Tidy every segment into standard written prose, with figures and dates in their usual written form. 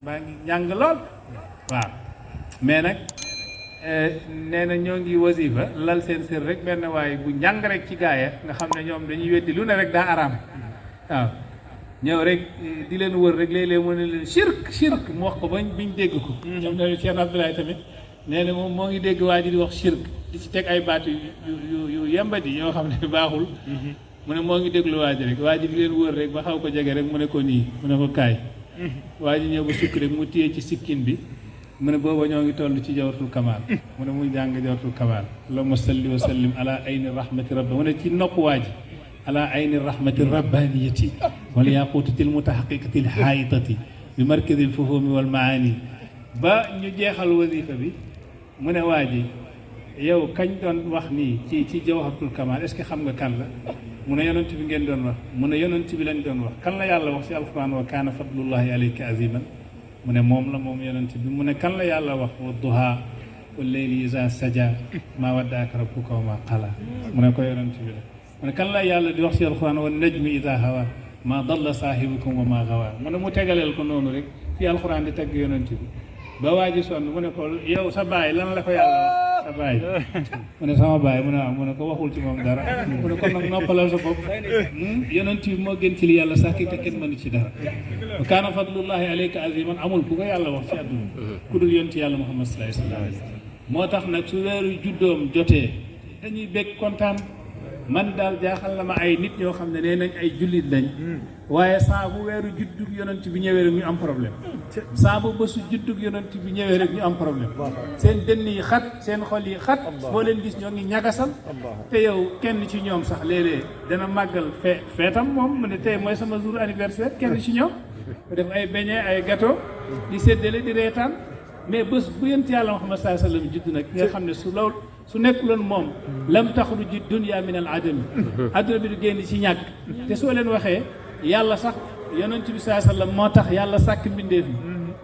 baa ngi jàng lool waaw mais nag nee na ñoo ngi wasifa lal seen sër rek benn waaye bu njàng rek ci gaaya nga xam ne ñoom dañuy weddi lu ne rek daa araam waaw ñëw rek di leen wër rek léeg-léeg mu ne leen shirk mu wax ko biñ dégg ko ñoom ne Cheikh Abdoulaye tamit nee na moom moo ngi dégg waa ji di wax shirk di ci teg ay baat yu yembati yoo xam ne baaxul mu ne moo ngi déglu waa ji rek waa ji di leen wër rek ba xaw ko jege rek mu ne ko nii mu ne ko kaay waa ji ñëw ba sukk rek mu téye ci sikkin bi mu ne booba ñoo ngi toll ci jawratul kamal mu ne muy jàng jawratul kamal allahumma salli wa sallim ala ayni rahmati rabbi mu ne ci nopp waa ji ala ayni rahmati rabbaniyati wal yaqutati al mutahaqiqati al haayitati bi markazi al fuhumi wal maani ba ñu jeexal wasifa bi mu ne waa ji yow kañ doon wax nii ci jawharatul kamal est-ce que xam nga kan la mu ne yonent bi ngeen doon wax mu ne yonent bi lañ doon wax kan la yàlla wax ci alquran wa kaana fadlullahi alayka aziman mu ne moom la moom yonent bi mu ne kan la yàlla wax wa duha wal layli iza saja ma waddaaka rabbuka wa ma qala mu ne ko yonent bi la mu ne kan la yàlla di wax ci alquran wa najmi iza hawa ma dalla saahibukum wa ma gawa mu ne mu tegaleel ko noonu rek fi alquran di tagg yonent bi ba waa ji sonn mu ne ko yow sa baay lan la ko yàlla wax sa baay mu ne sama baay mu ne waaw mu ne ko waxul ci moom dara mu ne kon nag noppalal sa bopp yonent bi moo gën ci li yàlla sax te kenn mënu ci dara wa kaana fadlullahi alayka aziman amul ku ko yàlla wax ci àdduna ku dul yonent yàlla Muhammad sallallahu alayhi wa sallam moo tax nag su weeru juddoom jotee dañuy bég kontaan man daal jaaxal na ma ay nit ñoo xam ne nee nañ ay jullit lañ waaye saa bu weeru juddug yonent bi ñëwee rek ñu am problème saa bu bésu juddug yonent bi ñëwee rek ñu am problème seen dënn yi xat seen xol yi xat boo leen gis ñoo ngi ñagasal te yow kenn ci ñoom sax léeg-léeg dana màggal feetam moom mu ne tey mooy sama jour anniversaire kenn ci ñoom def ay beñe ay gâteau di séddale di reetaan mais bés bu yonent yàlla Muhammad sallallahu alayhi wa sallam judd nag nga xam ne su nekkuloon moom lam taxruji dunya min al adami adduna bi du génn ci ñàkk te soo leen waxee yàlla sax yonent bi saa sallam moo tax yàlla sàkk mbindeef yi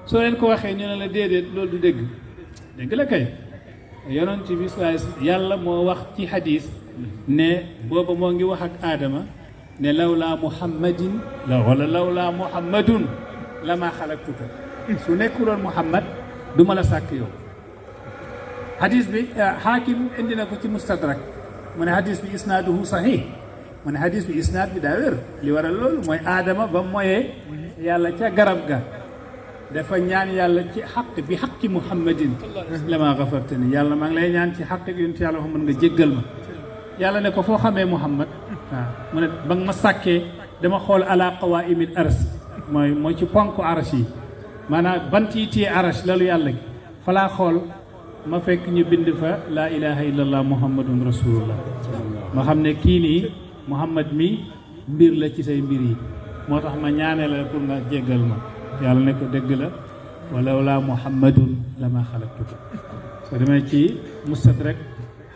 soo leen ko waxee ñu ne la déedéet loolu du dégg la kay yonent bi saa yàlla moo wax ci xadiis ne booba moo ngi wax ak aadama ne lawlaa muhammadin wala lawlaa muhammadun lama xalaqtuka su nekkuloon muhammad du ma la sàkk yow hadis bi xaakim indi na ko ci mustadrak mu ne hadis bi isnaaduhu saxiix mu ne hadis bi isnaad bi daa wér li waral loolu mooy aadama ba moyee yàlla ca garab ga dafa ñaan yàlla ci xaq bi xaqi muhammadin lama gafartani yàlla maa ngi lay ñaan ci xaq yonent yàlla Muhammad nga jéggal ma yàlla ne ko foo xamee muhammad waaw mu ne ba nga ma sàkkee dama xool ala qawaimil ars mooy ci ponk aras yi maanaam bant yi téye aras lalu yàlla gi falaa xool ma fekk ñu bind fa laa ilaha illallah muhammadun rasulullah ma xam ne kii nii muhammad mi mbir la ci say mbir yi moo tax ma ñaane la pour nga jéggal ma yàlla ne ko dëgg la walaw laa muhammadun lama xalaqtuka soo demee ci mustadrak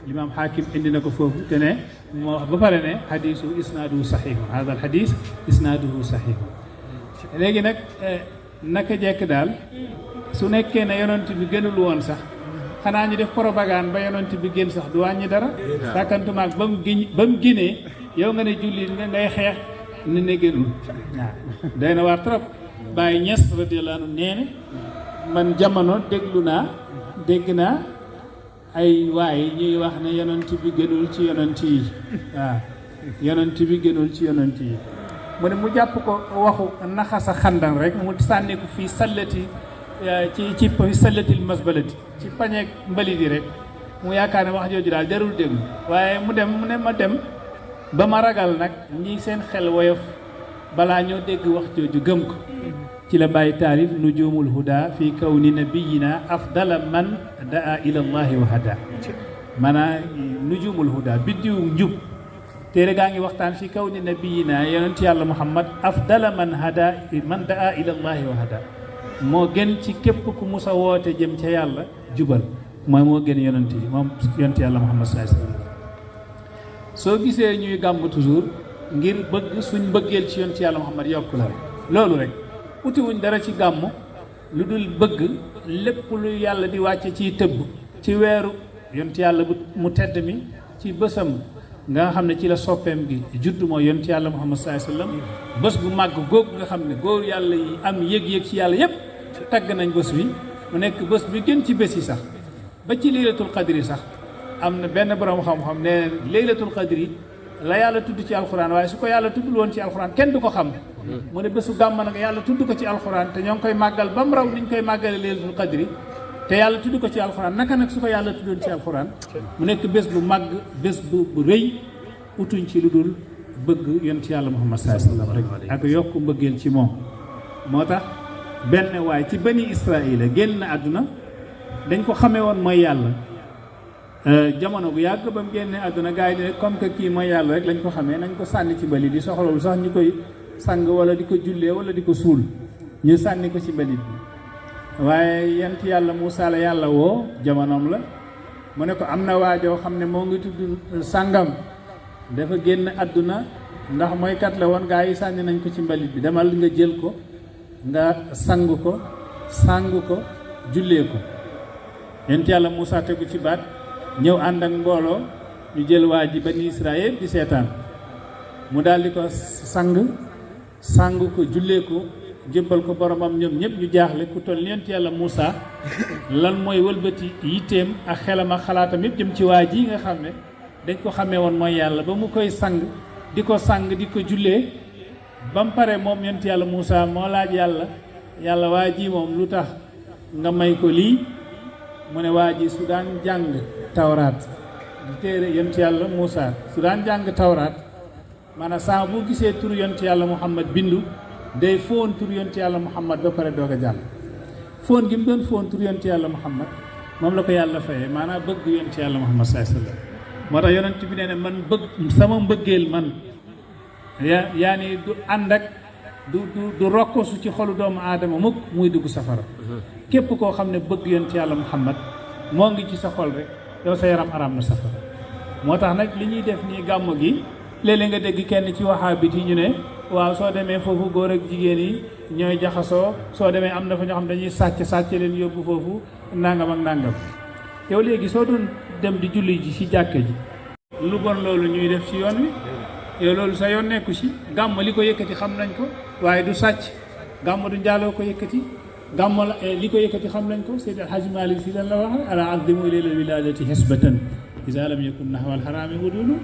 limaam xaakim indi na ko foofu te ne moo wax ba pare ne xadiisu isnaaduhu saxiixun hada al xadiis isnaaduhu saxiixun léegi nag naka jekk daal su nekkee ne yonent bi gënul woon sax xanaa ñu def propagande ba yonent bi gën sax du wàññi dara sàkkantumaak ba mu génnee yow nga ne jullit nga ngay xeex ne gënul waaw day na waar trop Baye Niass radiyallahu anhu nee na man jamono dégg naa ay waaye ñuy wax ne yonent bi gënul ci yonent yi waaw yonent bi gënul ci yonent yi mu ne mu jàpp ko waxu naxasa xandan rek mu sànni ko fii sallati ci sallatil masbalati ci pañeeg mbalit yi rek mu yaakaar ne wax jooju daal jarul déglu waaye mu ne ma dem ba ma ragal nag ñi seen xel woyof balaa ñoo dégg wax jooju gëm ko ci la bàyyi taarif nujumul huda fi kawni nabiyina afdala man daa ila allahi wa hada maanaam nujumul huda biddiw njub téere gaa ngi waxtaan fi kawni nabiyina yonent yàlla muhammad afdala man daa ila allahi wa hada moo gën ci képp ku musa woote jëm ca yàlla jubal mooy moo gën yonent yi moom yonent yàlla muhammad sallallahu alayhi wasallam soo gisee ñuy gàmm toujours ngir bëgg suñ bëggeel ci yonent yàlla muhammad yokku la rek loolu rek utiwuñ dara ci gàmm lu dul bëgg lépp lu yàlla di wàcce ciy tëbb ci weeru yonent yàlla mu tedd mi ci bësam nga xam ne ci la soppeem gi judd mooy yonent yàlla muhammad sallallahu alayhi wasallam bés bu màgg googu nga xam ne góor yàlla yi am yëg-yëg ci yàlla yépp tagg nañ bés bi mu nekk bés bi gën ci bés yi sax ba ci laylatul qadri sax am na benn borom xam-xam ne laylatul qadri la yàlla tudd ci alxuraan waaye su ko yàlla tuddul woon ci alxuraan kenn du ko xam mu ne bésu gàmm nag yàlla tudd ko ci alxuraan te ñoo ngi koy màggal ba mu raw ni ñu koy màggale laylatul qadri te yàlla tudd ko ci alxuraan naka nag su ko yàlla tuddoon ci alxuraan mu nekk bés bu màgg bés bu rëy utuñ ci lu dul bëgg yonent yàlla Muhammad sallallahu alayhi wa sallam rek ak yokk mbëggeel ci moom moo tax benn waay ci bani Israaïla génn àdduna dañ ko xamee woon mooy yàlla jamono bu yàgg ba mu génnee àdduna gars yi ne comme que kii mooy yàlla rek lañ ko xamee nañ ko sànni ci mbali di soxlawul sax ñu koy sang wala di ko jullee wala di ko suul ñu sànni ko ci mbalit bi waaye yent yàlla Muusaa la yàlla woo jamonoom la mu ne ko am na waajoo xam ne moo ngi tudd sàngam dafa génn àdduna ndax mooy kat la woon gaa yi sànni nañ ko ci mbalit bi demal nga jël ko nga sang ko jullee ko yent yàlla Muusaa tegu ci baat ñëw ànd ak mbooloo ñu jël waa ji bani Israël di seetaan mu daal di ko sang ko jullee ko jébbal ko boromam ñoom ñëpp ñu jaaxle ku toll yent yàlla Muusaa lan mooy wëlbati yitteem ak xelam ak xalaatam yëpp jëm ci waa ji nga xam ne dañ ko xamee woon mooy yàlla ba mu koy sang di ko jullee ba mu pare moom yent yàlla Muusaa moo laaj yàlla waa ji moom lu tax nga may ko lii mu ne waa ji su daan jàng tawraat di téere yent yàlla Muusaa su daan jàng tawraat maanaam saa bu gisee tur yent yàlla Muhammad bindu day foon tur yent yàlla Muhammad ba pare doog a jàll foon gi mu doon foon tur yent yàlla Muhammad moom la ko yàlla fayee maanaam bëgg yent yàlla Muhammad sallallahu alayhi wasallam moo tax yonent bi nee ne man bëgg sama mbëggeel man yaa ni du ànd ak du rokkosu ci xolu doomu aadama mukk muy dugg safara képp koo xam ne bëgg yonent yàlla Muhammad moo ngi ci sa xol rek yow sa yaram araam na safara moo tax nag li ñuy def nii gàmmu gi léeg-léeg nga dégg kenn ci waxaabit yi ñu ne waaw soo demee foofu góor ak jigéen yi ñooy jaxasoo soo demee am na fa ñoo xam dañuy sàcc leen yóbbu foofu nangam ak nangam yow léegi soo doon dem di julli ji ci jàkka ji lu bon loolu ñuy def ci yoon wi yow loolu sa yoon nekku ci gàmm li ko yëkkati xam nañ ko waaye du sàcc gàmm du njaaloo ko yëkkati gàmm la li ko yëkkati xam nañ ko Seydi El Hadji Malick si lan la wax ala azimu layla wiladati hisbatan isa lam yakun nahwa al harami wudulu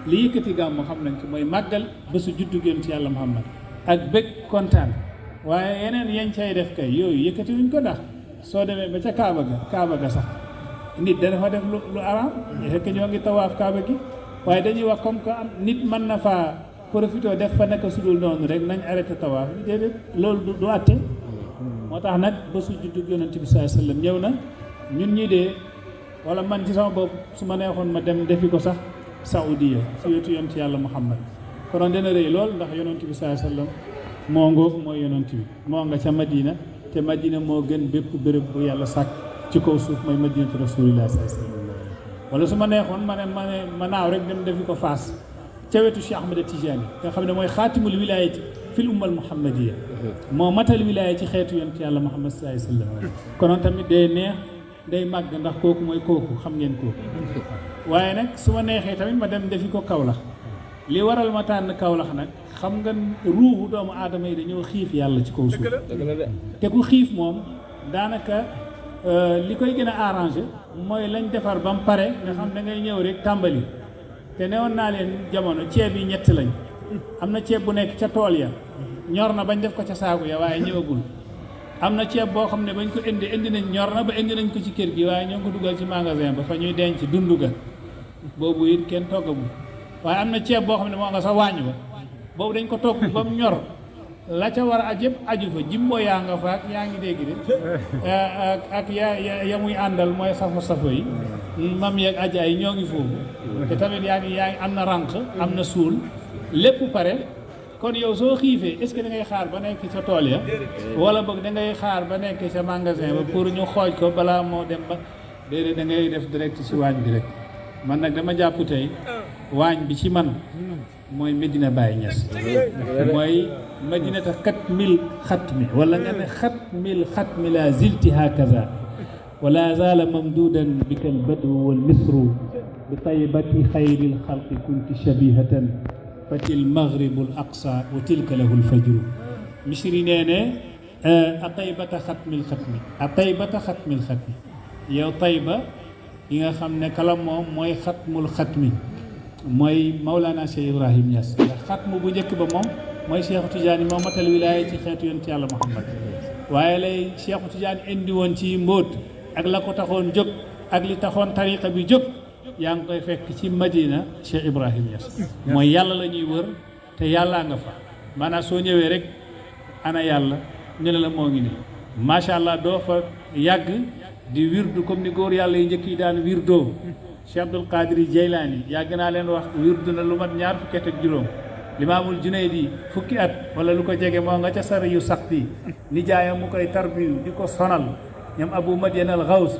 li yëkkati gàmm xam nañ ko mooy màggal bésu juddu yonent yàlla Muhammad ak bëgg kontaan waaye yeneen yañ cay def kay yooyu yëkkati wuñ ko ndax soo demee ba ca Kaaba ga sax nit dana fa def lu araam fekk ñoo ngi tawaaf Kaaba gi waaye dañuy wax comme que am nit mën na faa profité def fa naka sudul noonu rek nañ arrêté tawaaf bi déedéet loolu du àtte moo tax nag bésu juddu yonent bi sallallahu alayhi wasallam ñëw na ñun ñi dee wala man ci sama bopp su ma neexoon ma dem defi ko sax Saudiya si wetu yonent yàlla Muhammad konoon dana rëy lool ndax yonent bi sallallahu alayhi wasallam moo ngoog mooy yonent bi moo nga ca Madina te Madina moo gën bépp béréb bu yàlla sàkk ci kaw suuf mooy Madinatu Rasulillah sallallahu alayhi wasallam wala su ma neexoon ma naaw rek dem defi ko Faas ca wetu Cheikh Ahmed Tidiane nga xam ne mooy xaatimul wilayati fil ummal muhammadiya moo matal wilaya ci xeetu yonent yàlla Muhammad sallallahu alayhi wasallam konoon tamit day neex day màgg ndax kooku mooy kooku xam ngeen kooku waaye nag su ma neexee tamit ma dem defi ko Kaolack li waral ma tànn Kaolack nag xam nga ruuxu doomu aadama yi dañoo xiif yàlla ci kaw suuf te ku xiif moom daanaka li koy gën a arrangé mooy lañ defar ba mu pare nga xam da ngay ñëw rek tàmbali te newoon naa leen jamono ceeb yi ñett lañ am na ceeb bu nekk ca tool ya ñor na bañ def ko ca saaku ya waaye ñëwagul am na ceeb boo xam ne bañ ko indi nañ ñor na ba indi nañ ko ci kër gi waaye ñoo ngi ko dugal ci magasin ba fa ñuy denc dundu ga boobu it kenn toggagul waaye am na ceeb boo xam ne moo nga sa waañ ba boobu dañ ko togg ba mu ñor la ca war a aj yëpp aju fa jimbo yaa nga fa ak yaa ngi dégg de ak ya muy àndal mooy safo yi mam yeeg aja yi ñoo ngi foofu te tamit yaa ngi am na rànq am na suul lépp pare kon yow soo xiifee est-ce que da ngay xaar ba nekk ca tool ya wala boog da ngay xaar ba nekk ca magasin ba pour ñu xooj ko balaa moo dem ba déedéet da ngay def direct ci waañ bi rek man nag dama jàpp tey waañ bi ci man mooy Medina Baye Niass mooy madinata 4000 xatmi wala nga ne 4000 xatmi la zilti hakaza wala zala mamdudan bikal badru wal misru bi taybati xayril xalqi kunti shabihatan fatil maghribul aqsa wa tilka lahul fajru misri nee ne ataybata xatmil xatmi ataybata xatmil xatmi yow Tayba yi nga xam ne kala moom mooy xatmul xatmi mooy Maulana Cheikh Ibrahim Niass ndax xatmu bu njëkk ba moom mooy Cheikh Tidiane moo matal wilaaya ci xeetu yonent yàlla Muhammad waaye lay Cheikh Tidiane indi woon ci mbóot ak la ko taxoon jóg ak li taxoon tariqa bi jóg yaa ngi koy fekk ci Madina Cheikh Ibrahim Niass mooy yàlla la ñuy wër te yàllaa nga fa maanaam soo ñëwee rek ana yàlla ñu ne la moo ngi nii macha allah doo fa yàgg di wirdu comme ni góor yàlla yi njëkk yi daan wirdoo Cheikh Abdul Qadir Jeylaani yàgg naa leen wax wirdu na lu mat ñaar fukki at ak juróom Limaamul Junaydi fukki at wala lu ko jege moo nga ca sari yu sax bi nijaayam mu koy tarbiyu di ko sonal ñoom Abu Madian al Gaws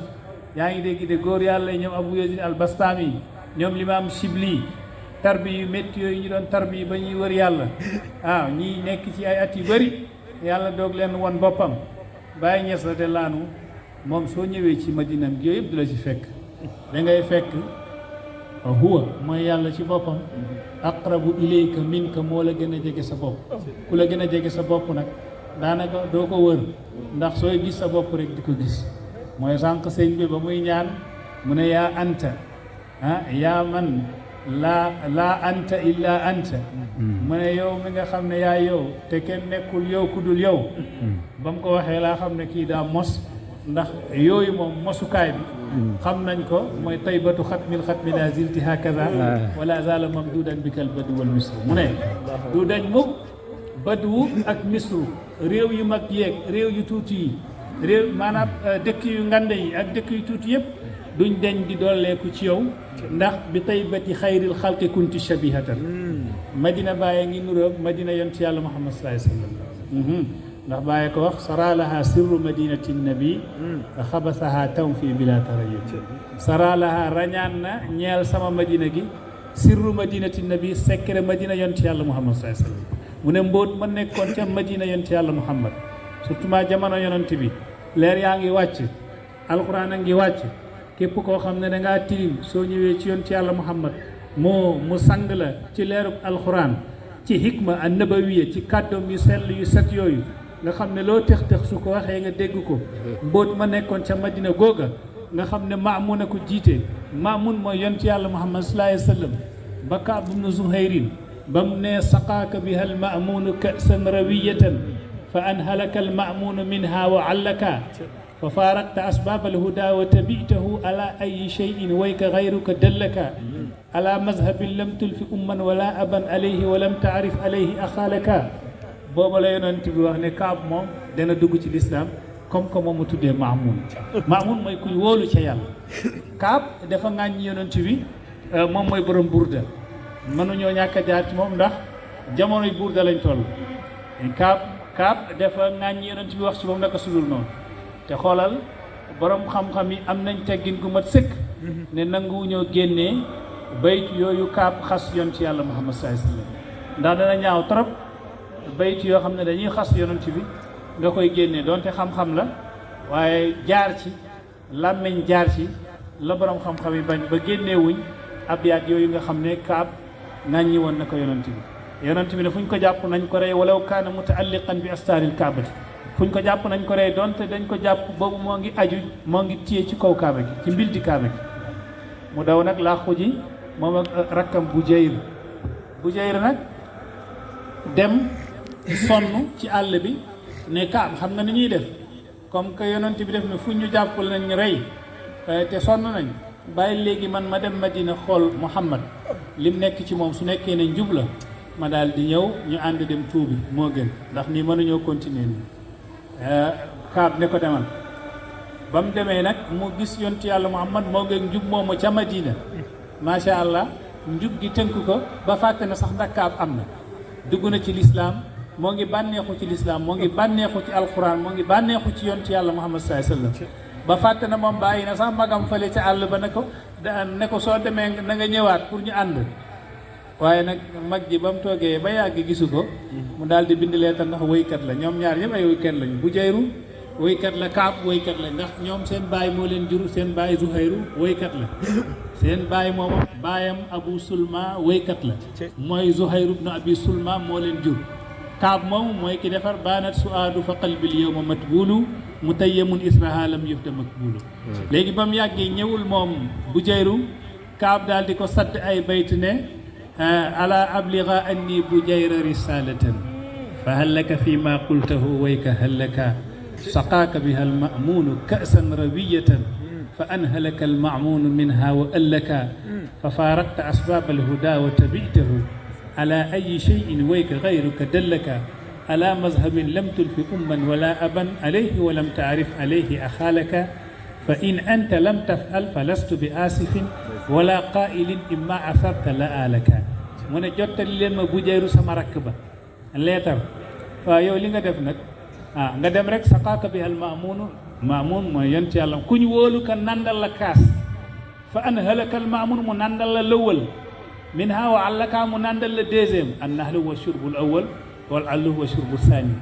yaa ngi dégg de góor yàlla yi ñoom Abu Yazid al Bastami ñoom Limaam Shibli tarbi yu métti yooyu ñu doon tarbi ba ñuy wër yàlla waaw ñii nekk ci ay at yu bëri yàlla doog leen won boppam Baay Ñas la te laanu moom soo ñëwee ci madinam gi yooyu yëpp du la ci fekk da ngay fekk huwa mooy yàlla ci boppam aqrabu ilayka minka moo la gën a jege sa bopp ku la gën a jege sa bopp nag daanaka doo ko wër ndax sooy gis sa bopp rek di ko gis mooy sànq sëñ bi ba muy ñaan mu ne yaa anta yaa man laa anta illa anta mu ne yow mi nga xam ne yaa yow te kenn nekkul yow ku dul yow ba mu ko waxee laa xam ne kii daa mos ndax yooyu moom mosukaay bi xam nañ ko mooy taybatu xatmil xatmi la zilti hakaza wala zala mamdudan bikal badu wal misru mu ne du dañ mukk badu ak misru réew yu mag yeeg réew yu tuuti yi réew maanaam dëkk yu ngande yi ak dëkk yu tuuti yëpp duñ deñ di dolleeku ci yow ndax bi taybati xayril xalqi kunti shabihatan madina bàyyi ngi nuroog madina yonent yàlla muhammad sallallahu alayhi wasallam ndax bàyyi ko wax saralaha sirru madinati nabi xabasaha taw fii bila tarayut saralaha rañaan na ñeel sama madina gi sirru madinati nabi secret madina yonent yàlla muhammad sallallahu alayhi wasallam mu ne mbóot ma nekkoon ca madina yonent yàlla muhammad surtout ma jamono yonent bi leer yaa ngi wàcc alquran a ngi wàcc képp koo xam ne dangaa tilim soo ñëwee ci yonent yàlla muhammad mu sang la ci leerub alquran ci hikma an nabawiya ci kàddoom yu sell yu set yooyu nga xam ne loo tex su ko waxee nga dégg ko mbóot ma nekkoon ca madina googa nga xam ne maamun a ko jiite maamun mooy yonent yàlla muhammad sallallahu alayhi wa sallam ba Kaab ibnu Zuhayrin ba mu ne saqaaka biha al maamunu kasan rawiyatan fa anhalaka al maamunu minha wa allaka fa faaraqta asbaab al huda wa tabitahu ala ayi cheyin wayka gayruka dallaka ala mazhabin lam tulfi umman wala aban alayhi wa lam taarif alayhi axaalaka booba la yonent bi wax ne Kaab moom dana dugg ci lislaam comme que moom mu tuddee Maamun Maamun mooy kuy wóolu ca yàlla Kaab dafa ŋàññi yonent bi moom mooy borom burda mënuñoo ñàkk a jaar ci moom ndax jamonoy burda lañ toll Kaab dafa ŋàññi yonent bi wax ci moom naka sudul noonu te xoolal borom xam-xam yi am nañ teggin gu mat sëkk ne nanguwuñoo génnee bayt yooyu Kaab xas yonent yàlla Muhammad sallallahu alayhi wasallam ndax dana ñaaw trop bayt yoo xam ne dañuy xas yonent bi nga koy génnee donte xam-xam la waaye jaar ci làmmiñ jaar ci la borom xam-xam yi bañ ba génneewuñ abyaat yooyu nga xam ne Kaab ŋàññi woon na ko yonent bi ne fu ñu ko jàpp nañ ko rey walaw kaana mutaalliqan bi astaaril kaabati fu ñu ko jàpp nañ ko rey donte dañ ko jàpp boobu moo ngi aju moo ngi téye ci kaw kaaba gi ci mbildi kaaba gi mu daw nag làqu ji moom ak rakkam Bujayr nag dem sonn ci àll bi ne Kaab xam nga ni ñuy def comme que yonent bi def ne fu ñu jàppal nañ rey te sonn nañ bàyyi léegi man ma dem Madina xool Muhammad lim nekk ci moom su nekkee ne njub la ma daal di ñëw ñu ànd dem tuubi moo gën ndax nii mënuñoo continuer nii Kaab ne ko demal ba mu demee nag mu gis yonent yàlla Muhammad moo gën njub moomu ca Madina macha allah njub gi tënk ko ba fàtte na sax ndax Kaab am na dugg na ci lislaam moo ngi bànneexu ci lislaam moo ngi bànneexu ci alquran moo ngi bànneexu ci yonent yàlla Muhammad sallallahu alayhi wasallam ba fàtte na moom bàyyi na sax magam fële ca àll ba ne ko soo demee na nga ñëwaat pour ñu ànd waaye nag mag ji ba mu toogee ba yàgg gisu ko mu daal di bind leetar ndax woykat la ñoom ñaar ñëpp ay woykat lañu Bujayru woykat la Kaab woykat la ndax ñoom seen baay moo leen jur seen baay Zuhayru woykat la seen baay moom baayam Abu Sulma woykat la mooy Zuhayru ibn Abi Sulma moo leen jur kaab moomu mooy ki defar baanat suaadu fa qalbil yawma matbulu mutayyamun israha lam yufta makbulu léegi ba mu yàggee ñëwul moom Bujayru kaab daal di ko sadd ay bayt ne ala abliga anni Bujayra risalatan fa hal laka fi ma qultahu wayka hal laka saqaaka biha almamunu ka'san rawiyatan fa anhalaka almamunu minha wa allaka fa faaraqta asbab alhuda wa tabitahu ala ayi cheyin wayka gayruka dallaka ala mazhabin lam tulfi umman wala aban alayhi wa lam taarif alayhi axaalaka fa in anta lam tafal fa lastu bi aasifin wala qaa'ilin imma asarta la alaka mu ne jottali leen ma Bujayru sama rakk ba leetar waaw yow li nga def nag nga dem rek saqaaka bi al maamun mooy yonent yàlla ku ñu wóolu ka nandal la kaas fa anhalaka al maamun mu nandal la lëwal min ha wa allaka mu nandal la deuxième an nahlu wa shurbul awwal wal allu wa shurbu saani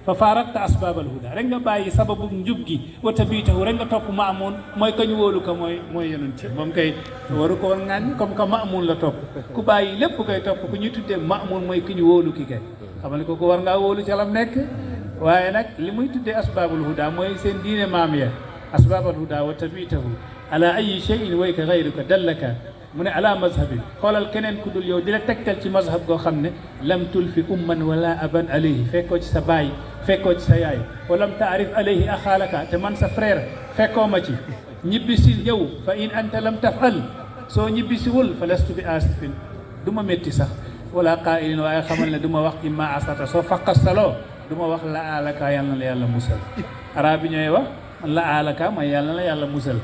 fa faaraqta asbaabal huda rek nga bàyyi sababu njub gi wa tabiitahu rek nga topp maamun mooy kañ wóolu ka mooy yonent moom kay waru ko woon ŋàññ comme que maamun la topp ku bàyyi lépp koy topp ku ñuy tuddee maamun mooy ki ñu wóolu ki kay xamal ne ko war ngaa wóolu ca lam nekk waaye nag li muy tuddee asbaabul huda mooy seen diine maam ya asbaabal huda wa tabiitahu ala ayi cheyin wayka gayruka dallaka mu ne ala mazhabin xoolal keneen ku dul yow di la tegtal ci mazhab goo xam ne lam tulfi umman wala aban alayhi fekkoo ci sa baay fekkoo ci sa yaay walam taarif alayhi axaalaka te man sa frère fekkoo ma ci ñibbisi ñëw fa in anta lam tafal soo ñibbisiwul fa lastu bi asifin du ma métti sax wala qaa'ilin waaye xamal ne du ma wax imma asata soo faqastaloo du ma wax la alaka yàlla na la yàlla musal arab yi ñooy wax la alaka mooy yàlla na la yàlla musal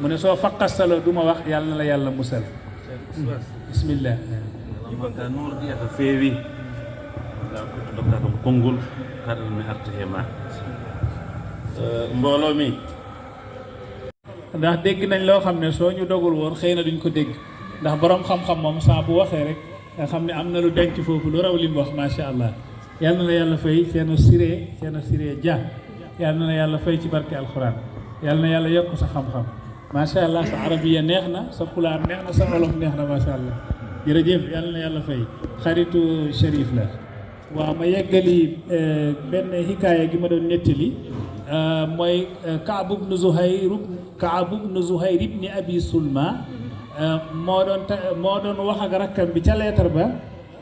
mu ne soo faqastaloo du ma wax yàlla na la yàlla musal bismillah iwaka noon ɗiyata feewi dokka kam konngol kaɗan mi arta he ma mbooloo mi ndax dégg nañ loo xam ne soo ñu dogul woon xëy na duñ ko dégg ndax borom xam-xam moom saa bu waxee rek nga xam ne am na lu denc foofu lu raw li mu wax macha allah yal na la yàlla fay Ceerno Siré Dia yal na la yàlla fay ci barke alxuraan yal na yàlla yokk sa xam-xam macha allah sa arabiya neex na sa pulaar neex na sa olof neex na macha allah jërëjëf yal na yàlla fay xaritu Chérif la. waaw ma yeggali benn hikaaya gi ma doon nettali mooy Kaab ibnu Zuhayr ibni Abi Sulma moo doon wax ak rakkam bi ca leetar ba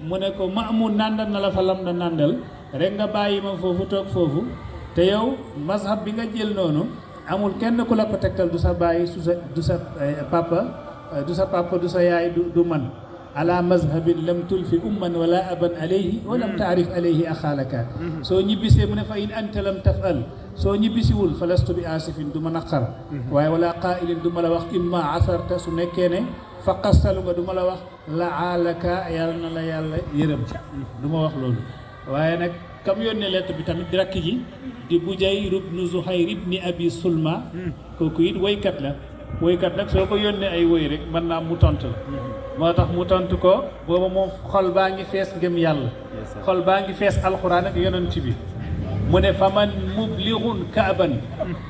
mu ne ko Maamun nàndal na la fa lam na nàndal rek nga bàyyi ma foofu toog foofu te yow mazhab bi nga jël noonu amul kenn ku la ko tegtal du sa bàyyi du sa papa du sa yaay du man ala mazhabin lam tulfi umman wala aban alayhi wa lam taarif alayhi axaalaka soo ñibbisee mu ne fa in anta lam tafal soo ñibbisiwul fa lastu bi asifin du ma naqar waaye wala qaa'ilin du ma la wax imma asarta su nekkee ne fa qastalu nga du ma la wax la aalaka yàlla na la yàlla yërëm du ma wax loolu waaye nag kam yónnee lettre bi tamit di rakk ji di Bujayr ibnu Zuhayr ibni Abi Sulma kooku it woykat la woykat nag soo ko yónnee ay woy rek mën naa mu tontu la moo tax mu tontu ko booba moom xol baa ngi fees ngëm yàlla xol baa ngi fees alxuraan ak yonent bi mu ne fa man mublighun kaaban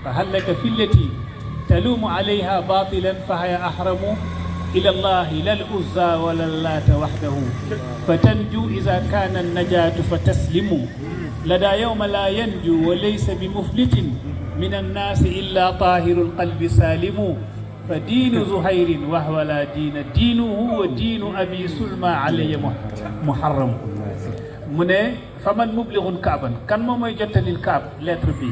fa hallaka fillati taluumu alayha batilan fa haya ahramu ila allahi lal uzza wala laata waxdahu fa tanju ida kaana annajaatu fa taslimu lada yowma la yanju wa laysa bi muflitin min annaasi illa tahiru alqalbi saalimu fa diinu Zuhayrin wa huwa la diina diinuhu wa diinu Abi Sulma alayya muharram mu ne fa man mublighun kaaban kan moom mooy jottalil kaab lettre bi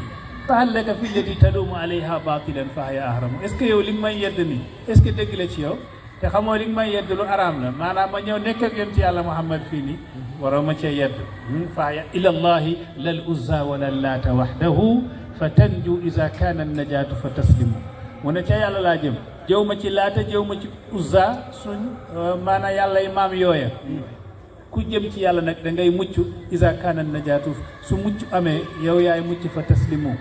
fa hal laka fi llati taluumu alayha batilan fa hiya ahramu est ce que yow li nga may yedd nii est ce que dëgg la ci yow te xamoo li nga may yedd lu araam la maanaam ma ñëw nekk ak yonent yàlla Muhammad fii nii waroo ma cee yedd fa ila llahi lal uzza wala laata waxdahu fa tanju ida kaana najaatu fa taslimu mu ne ca yàlla laa jëm jëw ma ci laata jëw ma ci uzza suñ maanaam yàlla yi maam yooya ku jëm ci yàlla nag da ngay mucc ida kaana najaatu su mucc amee yow yaay mucc fa taslimu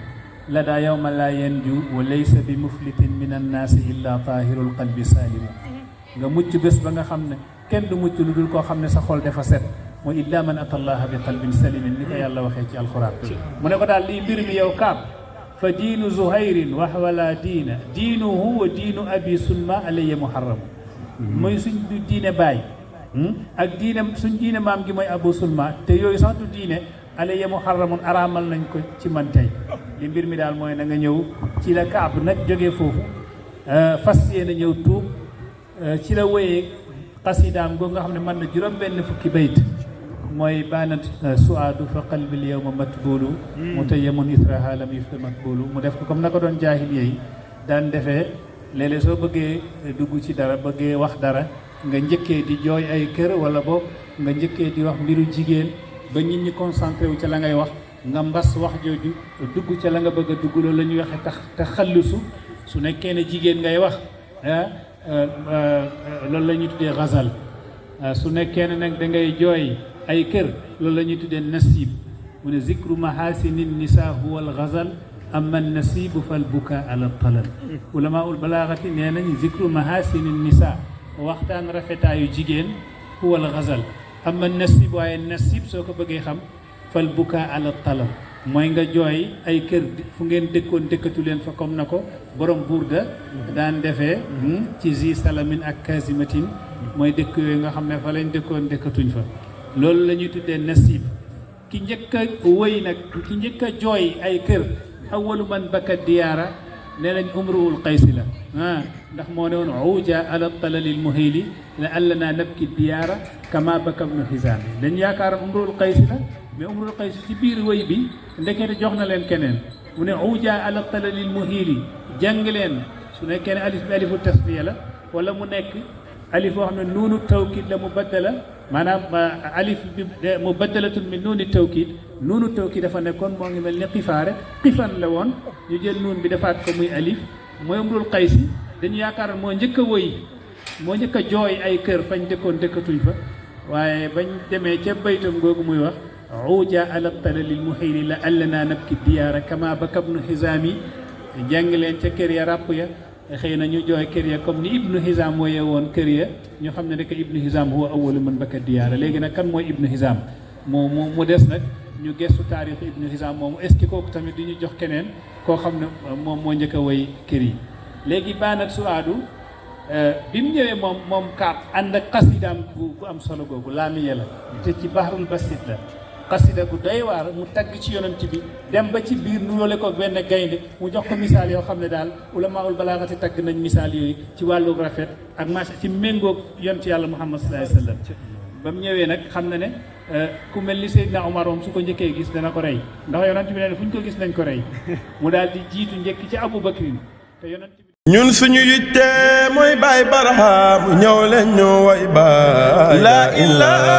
la daa yawma laa yanju wa laysa bi muflitin min annaasi illa tahirul qalbi saalimu nga mucc bés ba nga xam ne kenn du mucc lu dul koo xam ne sa xol dafa set mooy illa man ata allaha bi qalbin salimin ni ko yàlla waxee ci alquran mu ne ko daal lii mbir mi yow kaab fa diinu Zuhayrin wa wala diina diinuhu wa diinu Abi Sulma alayya muharram mooy suñ du diine baay ak diine suñ diine maam gi mooy Abu Sulma te yooyu sax du diine alayya muharramun araamal nañ ko ci man tey li mbir mi daal mooy na nga ñëw ci la Kaab nag jógee foofu fas yéene ñëw tuub ci la wéyee xasidaam goo nga xam ne mën na juróom-benn fukki bayt mooy baanat suaadu fa qalbil yawma matbulu mutayyamun israha lam yufta matbulu mu def ko comme na ko doon jaahiliya yi daan defee léeg-léeg soo bëggee dugg ci dara bëggee wax dara nga njëkkee di jooy ay kër wala boog nga njëkkee di wax mbiru jigéen ba nit ñi concentré wu ca la ngay wax nga mbas wax jooju dugg ca la nga bëgg a dugg loolu la ñuy waxee tax te xallusu su nekkee ne jigéen ngay wax loolu la ñuy tuddee xazal su nekkee ne nag da ngay jooy ay kër loolu la ñuy tuddee nasib mu ne zikru mahasinin nisa huwa al xazal amma nasibu fal buka ala talal ulamaul balaagati nee nañ zikru mahasinin nisa waxtaan rafetaayu jigéen huwa al xazal amma nasib waaye nasib soo ko bëggee xam fal buka ala talal mooy nga jooy ay kër fu ngeen dëkkoon dëkkatu leen fa comme na ko borom burda daan defee ci zi salamin ak kazimatin mooy dëkk yooyu nga xam ne fa lañ dëkkoon dëkkatuñ fa loolu la ñuy tuddee nasib ki njëkk a wëy nag ki njëkk a jooy ay kër awalu man baka diyaara nee nañ umruwul qaysi la ndax moo ne woon uja ala talalil muhili la allana nabki diyaara kama baka ibnu hisaam dañ yaakaar umruwul qaysi la mais umrul qaysi ci biir wëy bi ndekete jox na leen keneen mu ne uja ala talalil muhili jàng leen su nekkee ne alif bi alifu tasfiya la wala mu nekk alif boo xam ne nuunu tawkid la mu baddala maanaam alif bi mu baddalatun min nuuni tawkid nuunu tawkid dafa nekkoon moo ngi mel ni xifaare xifan la woon ñu jël nuun bi defaat ko muy alif mooy umrul qaysi dañu yaakaar moo njëkk a wëy moo njëkk a jooy ay kër fañ dëkkoon dëkkatuñ fa waaye bañ demee ca baytam googu muy wax uja ala talalil muhili la allana nabki diyaara kama baka ibnu hisaami jàng leen ca kër ya ràpp ya xëy na ñu jooy kër ya comme ni ibnu hisaam wooyee woon kër ya ñu xam ne rek ibnu hisaam huwa awalu man baka diyaara léegi nag kan mooy ibnu hisaam mu des nag ñu gëstu taarixu ibnu hisaam moomu est ce que kooku tamit di ñu jox keneen koo xam ne moom moo njëkk a woy kër yi léegi baanat suaadu bi mu ñëwee moom Kaab ànd ak xasidaam bu am solo googu laamiya la te ci bahrul basit la xasida gu doy waar mu tagg ci yonent bi dem ba ci biir nuróole ko benn gaynde mu jox ko misaal yoo xam ne daal ulamaul balaagati tagg nañ misaal yooyu ci wàllu rafet ak macha ci méngoog yonent yàlla Muhammad sallallahu alayhi wa sallam ba mu ñëwee nag xam na ne ku mel ni Seydina Omar moom su ko njëkkee gis dana ko rey ndax yonent bi ne fu ñu ko gis nañ ko rey mu daal di jiitu njëkk ci Abu Bakrin te yonent bi ñun suñu yitte mooy Baay Barham ñëw leen ñu way Baay la ilaha